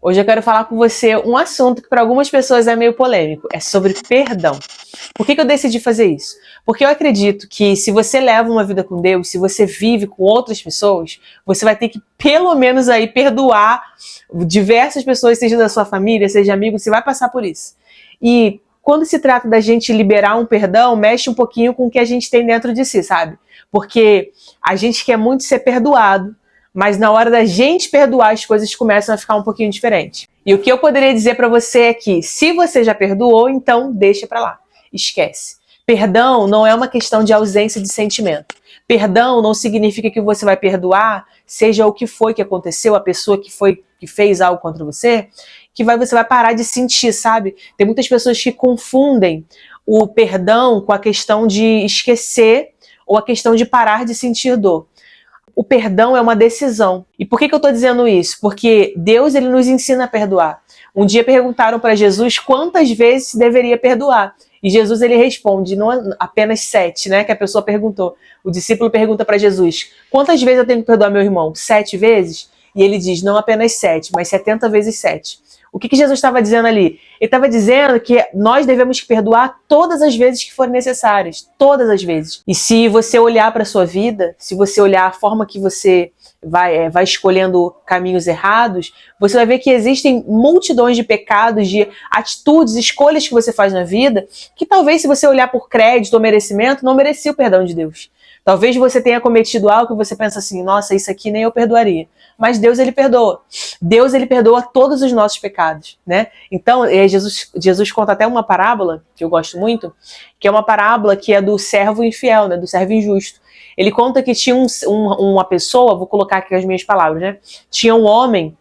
Hoje eu quero falar com você um assunto que para algumas pessoas é meio polêmico, é sobre perdão. Por que eu decidi fazer isso? Porque eu acredito que se você leva uma vida com Deus, se você vive com outras pessoas, você vai ter que pelo menos aí perdoar diversas pessoas, seja da sua família, seja amigo, você vai passar por isso. E quando se trata da gente liberar um perdão, mexe um pouquinho com o que a gente tem dentro de si, sabe? Porque a gente quer muito ser perdoado, mas na hora da gente perdoar, as coisas começam a ficar um pouquinho diferentes. E o que eu poderia dizer para você é que, se você já perdoou, então deixa para lá. Esquece. Perdão não é uma questão de ausência de sentimento. Perdão não significa que você vai perdoar, seja o que foi que aconteceu, a pessoa que fez algo contra você, você vai parar de sentir, sabe? Tem muitas pessoas que confundem o perdão com a questão de esquecer ou a questão de parar de sentir dor. O perdão é uma decisão. E por que eu estou dizendo isso? Porque Deus ele nos ensina a perdoar. Um dia perguntaram para Jesus quantas vezes deveria perdoar. E Jesus ele responde, não apenas 7, né? Que a pessoa perguntou. O discípulo pergunta para Jesus, quantas vezes eu tenho que perdoar meu irmão? 7 vezes? E ele diz, não apenas 7, mas 70 vezes 7. O que Jesus estava dizendo ali? Ele estava dizendo que nós devemos perdoar todas as vezes que forem necessárias. Todas as vezes. E se você olhar para a sua vida, se você olhar a forma que você vai escolhendo caminhos errados, você vai ver que existem multidões de pecados, de atitudes, escolhas que você faz na vida, que talvez se você olhar por crédito ou merecimento, não merecia o perdão de Deus. Talvez você tenha cometido algo que você pensa assim, nossa, isso aqui nem eu perdoaria. Mas Deus, ele perdoa. Deus, ele perdoa todos os nossos pecados, né? Então, Jesus conta até uma parábola, que eu gosto muito, que é uma parábola que é do servo infiel, né? Do servo injusto. Ele conta que tinha uma pessoa, vou colocar aqui as minhas palavras, né? Tinha um homem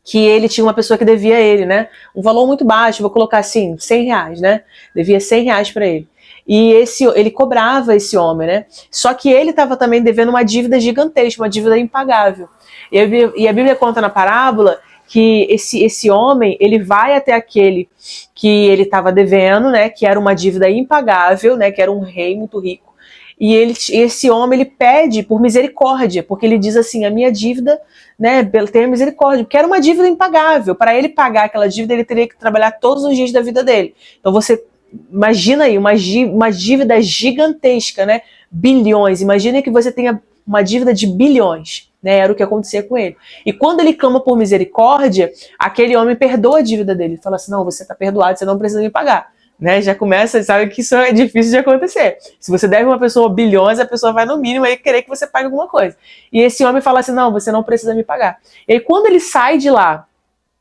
que ele tinha uma pessoa que devia a ele, né? Um valor muito baixo, vou colocar assim, R$100, né? Devia R$100 para ele. E ele cobrava esse homem, né? Só que ele estava também devendo uma dívida gigantesca, uma dívida impagável. E a Bíblia conta na parábola que esse homem, ele vai até aquele que ele estava devendo, né? Que era uma dívida impagável, né? Que era um rei muito rico. E esse homem, ele pede por misericórdia, porque ele diz assim, a minha dívida, né, tenha misericórdia, porque era uma dívida impagável. Para ele pagar aquela dívida, ele teria que trabalhar todos os dias da vida dele. Então você imagina aí, uma dívida gigantesca, né? Bilhões. Imagina que você tenha uma dívida de bilhões, né? Era o que acontecia com ele. E quando ele clama por misericórdia, aquele homem perdoa a dívida dele. Ele fala assim, não, você está perdoado, você não precisa me pagar. Né, já começa, sabe que isso é difícil de acontecer. Se você deve uma pessoa bilhões, a pessoa vai no mínimo aí querer que você pague alguma coisa. E esse homem fala assim, não, você não precisa me pagar. E aí quando ele sai de lá,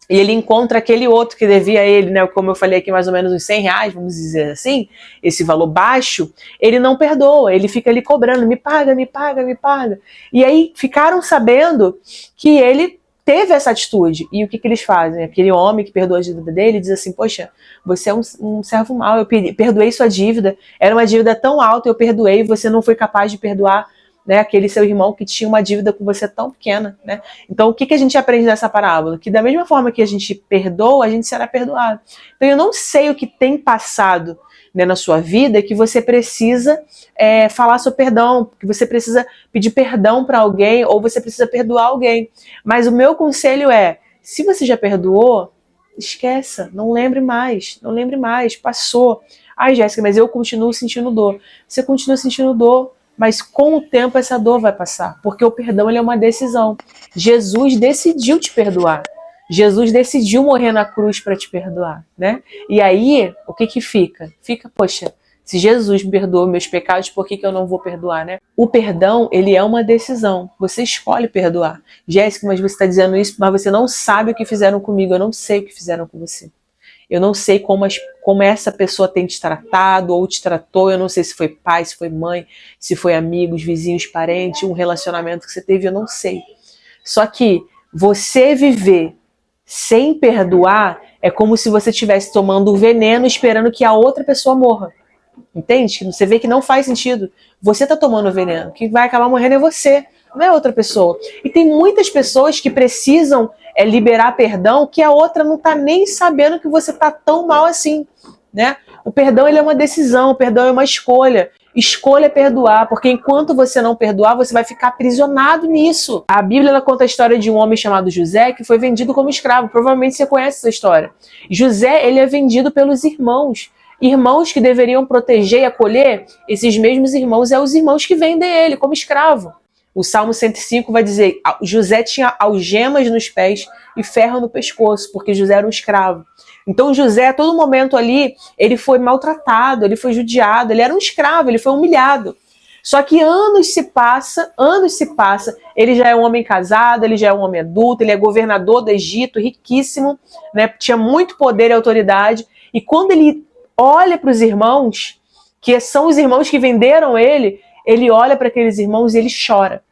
e ele encontra aquele outro que devia a ele, né, como eu falei aqui, mais ou menos uns R$100, vamos dizer assim, esse valor baixo, ele não perdoa, ele fica ali cobrando, me paga, me paga, me paga. E aí ficaram sabendo que ele teve essa atitude. E o que eles fazem? Aquele homem que perdoa a dívida dele diz assim, poxa, você é um servo mau, eu perdoei sua dívida, era uma dívida tão alta, eu perdoei, você não foi capaz de perdoar, né, aquele seu irmão que tinha uma dívida com você tão pequena, né? Então o que a gente aprende nessa parábola? Que da mesma forma que a gente perdoa, a gente será perdoado. Então eu não sei o que tem passado, né, na sua vida que você precisa falar seu perdão, que você precisa pedir perdão para alguém ou você precisa perdoar alguém. Mas o meu conselho é, se você já perdoou, esqueça, não lembre mais, passou. Ai, Jéssica, mas eu continuo sentindo dor. Você continua sentindo dor, mas com o tempo essa dor vai passar, porque o perdão ele é uma decisão. Jesus decidiu te perdoar. Jesus decidiu morrer na cruz para te perdoar, né? E aí, o que fica? Fica, poxa, se Jesus me perdoou meus pecados, por que eu não vou perdoar, né? O perdão, ele é uma decisão. Você escolhe perdoar. Jéssica, mas você está dizendo isso, mas você não sabe o que fizeram comigo. Eu não sei o que fizeram com você. Eu não sei como essa pessoa tem te tratado ou te tratou. Eu não sei se foi pai, se foi mãe, se foi amigos, vizinhos, parentes, um relacionamento que você teve, eu não sei. Só que você viver sem perdoar é como se você estivesse tomando o veneno esperando que a outra pessoa morra. Entende? Você vê que não faz sentido. Você está tomando o veneno. Quem vai acabar morrendo é você, não é outra pessoa. E tem muitas pessoas que precisam liberar perdão que a outra não está nem sabendo que você está tão mal assim, né? O perdão ele é uma decisão, o perdão é uma escolha. Escolha perdoar, porque enquanto você não perdoar, você vai ficar aprisionado nisso. A Bíblia ela conta a história de um homem chamado José, que foi vendido como escravo. Provavelmente você conhece essa história. José, ele é vendido pelos irmãos. Irmãos que deveriam proteger e acolher, esses mesmos irmãos, os irmãos que vendem ele como escravo. O Salmo 105 vai dizer, José tinha algemas nos pés e ferro no pescoço, porque José era um escravo. Então José, a todo momento ali, ele foi maltratado, ele foi judiado, ele era um escravo, ele foi humilhado. Só que anos se passa, ele já é um homem casado, ele já é um homem adulto, ele é governador do Egito, riquíssimo, né? Tinha muito poder e autoridade. E quando ele olha para os irmãos, que são os irmãos que venderam ele olha para aqueles irmãos e ele chora.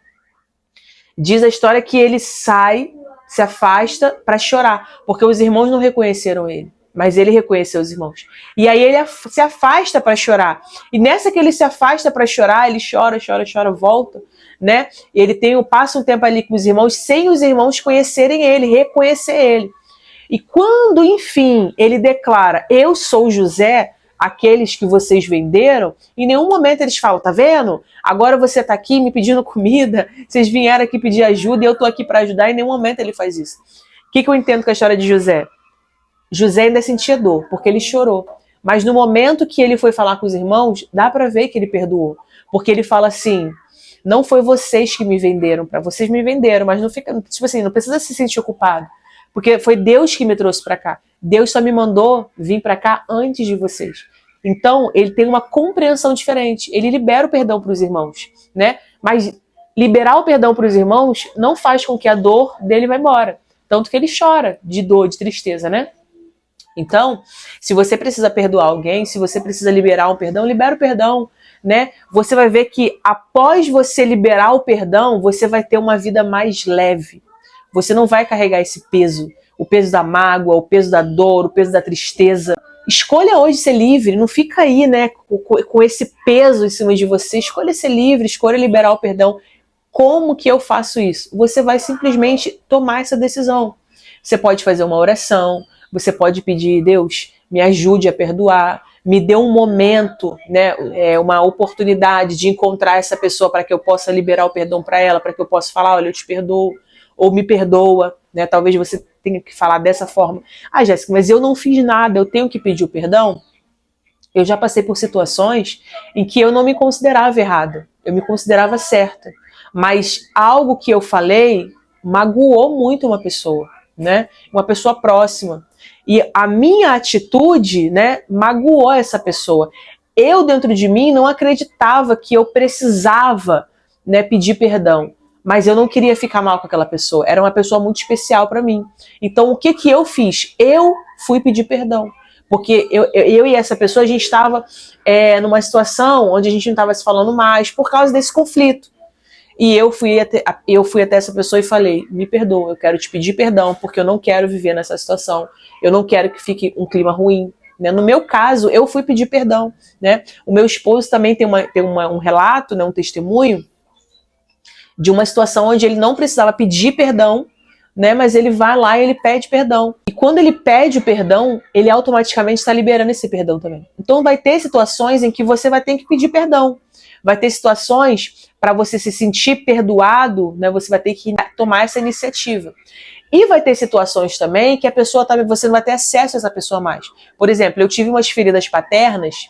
Diz a história que ele sai, se afasta para chorar, porque os irmãos não reconheceram ele, mas ele reconheceu os irmãos. E aí ele se afasta para chorar. E nessa que ele se afasta para chorar, ele chora, volta, né? E ele passa um tempo ali com os irmãos, sem os irmãos conhecerem ele, reconhecer ele. E quando, enfim, ele declara, eu sou José, aqueles que vocês venderam, em nenhum momento eles falam, tá vendo? Agora você tá aqui me pedindo comida, vocês vieram aqui pedir ajuda e eu tô aqui para ajudar, em nenhum momento ele faz isso. O que eu entendo com a história de José? José ainda sentia dor, porque ele chorou. Mas no momento que ele foi falar com os irmãos, dá para ver que ele perdoou. Porque ele fala assim, não foi vocês que me venderam, para vocês me venderam, mas não fica, tipo assim, não precisa se sentir culpado. Porque foi Deus que me trouxe para cá. Deus só me mandou vir para cá antes de vocês. Então, ele tem uma compreensão diferente. Ele libera o perdão para os irmãos, né? Mas liberar o perdão para os irmãos não faz com que a dor dele vá embora. Tanto que ele chora de dor, de tristeza, né? Então, se você precisa perdoar alguém, se você precisa liberar um perdão, libera o perdão, né? Você vai ver que após você liberar o perdão, você vai ter uma vida mais leve. Você não vai carregar esse peso, o peso da mágoa, o peso da dor, o peso da tristeza. Escolha hoje ser livre, não fica aí, né, com esse peso em cima de você. Escolha ser livre, escolha liberar o perdão. Como que eu faço isso? Você vai simplesmente tomar essa decisão. Você pode fazer uma oração, você pode pedir, Deus, me ajude a perdoar, me dê um momento, né, uma oportunidade de encontrar essa pessoa para que eu possa liberar o perdão para ela, para que eu possa falar, olha, eu te perdoo, ou me perdoa, né? Talvez você tenha que falar dessa forma. Ah, Jéssica, mas eu não fiz nada, eu tenho que pedir o perdão? Eu já passei por situações em que eu não me considerava errada, eu me considerava certa, mas algo que eu falei magoou muito uma pessoa, né? Uma pessoa próxima. E a minha atitude, né, magoou essa pessoa. Eu, dentro de mim, não acreditava que eu precisava, né, pedir perdão. Mas eu não queria ficar mal com aquela pessoa. Era uma pessoa muito especial para mim. Então, o que eu fiz? Eu fui pedir perdão. Porque eu e essa pessoa, a gente estava numa situação onde a gente não estava se falando mais por causa desse conflito. E eu fui até essa pessoa e falei, me perdoa, eu quero te pedir perdão, porque eu não quero viver nessa situação. Eu não quero que fique um clima ruim. Né? No meu caso, eu fui pedir perdão. Né? O meu esposo também tem um relato, né, um testemunho, de uma situação onde ele não precisava pedir perdão, né, mas ele vai lá e ele pede perdão. E quando ele pede o perdão, ele automaticamente está liberando esse perdão também. Então vai ter situações em que você vai ter que pedir perdão. Vai ter situações para você se sentir perdoado, né, você vai ter que tomar essa iniciativa. E vai ter situações também que a pessoa você não vai ter acesso a essa pessoa mais. Por exemplo, eu tive umas feridas paternas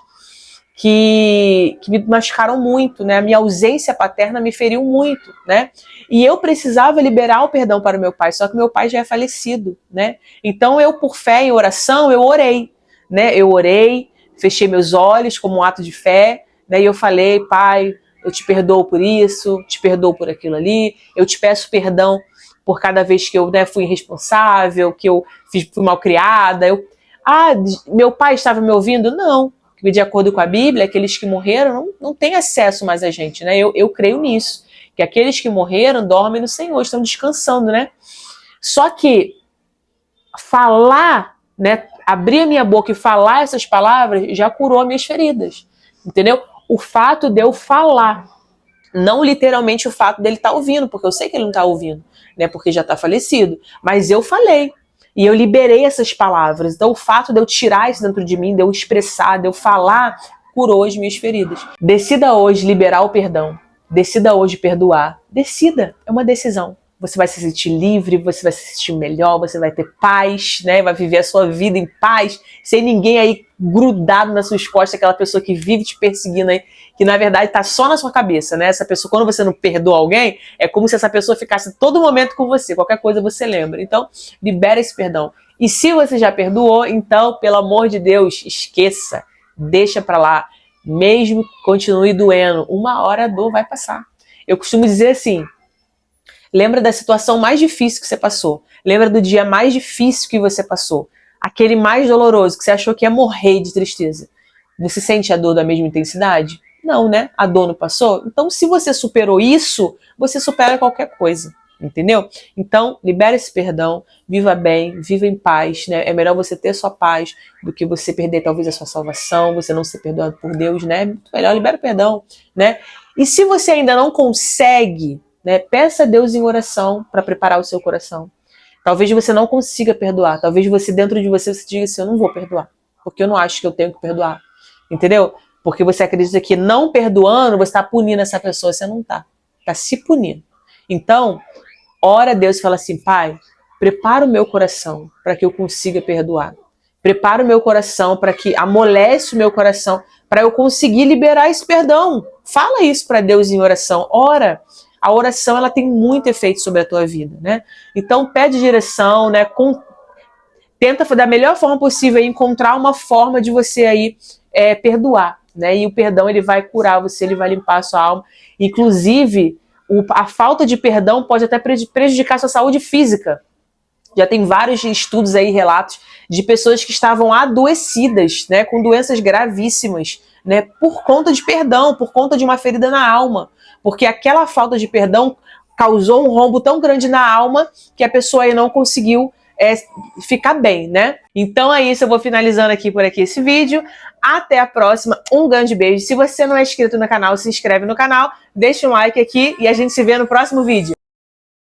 que me machucaram muito, né? A minha ausência paterna me feriu muito, né? E eu precisava liberar o perdão para o meu pai, só que meu pai já é falecido, né? Então eu, por fé em oração, eu orei, né? Eu orei, fechei meus olhos como um ato de fé, né? E eu falei, pai, eu te perdoo por isso, te perdoo por aquilo ali, eu te peço perdão por cada vez que eu, né, fui irresponsável, que eu fui mal criada. Meu pai estava me ouvindo? Não. De acordo com a Bíblia, aqueles que morreram não têm acesso mais a gente, né? Eu creio nisso, que aqueles que morreram dormem no Senhor, estão descansando, né? Só que falar, né, abrir a minha boca e falar essas palavras já curou minhas feridas, entendeu? O fato de eu falar, não literalmente o fato dele estar ouvindo, porque eu sei que ele não está ouvindo, né? Porque já está falecido, mas eu falei. E eu liberei essas palavras. Então o fato de eu tirar isso dentro de mim, de eu expressar, de eu falar, curou as minhas feridas. Decida hoje liberar o perdão. Decida hoje perdoar. Decida, é uma decisão. Você vai se sentir livre, você vai se sentir melhor, você vai ter paz, né? Vai viver a sua vida em paz, sem ninguém aí grudado nas suas costas, aquela pessoa que vive te perseguindo aí, que na verdade tá só na sua cabeça, né? Essa pessoa, quando você não perdoa alguém, é como se essa pessoa ficasse todo momento com você, qualquer coisa você lembra. Então, libera esse perdão. E se você já perdoou, então, pelo amor de Deus, esqueça, deixa pra lá, mesmo que continue doendo, uma hora a dor vai passar. Eu costumo dizer assim, lembra da situação mais difícil que você passou. Lembra do dia mais difícil que você passou. Aquele mais doloroso, que você achou que ia morrer de tristeza. Você sente a dor da mesma intensidade? Não, né? A dor não passou? Então, se você superou isso, você supera qualquer coisa. Entendeu? Então, libera esse perdão, viva bem, viva em paz, né? É melhor você ter sua paz do que você perder talvez a sua salvação, você não ser perdoado por Deus, né? Muito melhor, libera o perdão, né? E se você ainda não consegue, né, peça a Deus em oração para preparar o seu coração. Talvez você não consiga perdoar, talvez você dentro de você diga assim, eu não vou perdoar, porque eu não acho que eu tenho que perdoar, entendeu? Porque você acredita que não perdoando, você está punindo essa pessoa, você não está, está se punindo. Então, ora a Deus e fala assim, Pai, prepara o meu coração para que eu consiga perdoar. Prepara o meu coração para que amolece o meu coração para eu conseguir liberar esse perdão. Fala isso para Deus em oração. Ora. A oração ela tem muito efeito sobre a tua vida, né? Então pede direção, né? Tenta da melhor forma possível encontrar uma forma de você aí perdoar, né? E o perdão ele vai curar você, ele vai limpar a sua alma. Inclusive a falta de perdão pode até prejudicar a sua saúde física. Já tem vários estudos aí, relatos de pessoas que estavam adoecidas, né? Com doenças gravíssimas, né? Por conta de perdão, por conta de uma ferida na alma. Porque aquela falta de perdão causou um rombo tão grande na alma que a pessoa aí não conseguiu ficar bem, né? Então é isso, eu vou finalizando aqui por aqui esse vídeo. Até a próxima, um grande beijo. Se você não é inscrito no canal, se inscreve no canal, deixa um like aqui e a gente se vê no próximo vídeo.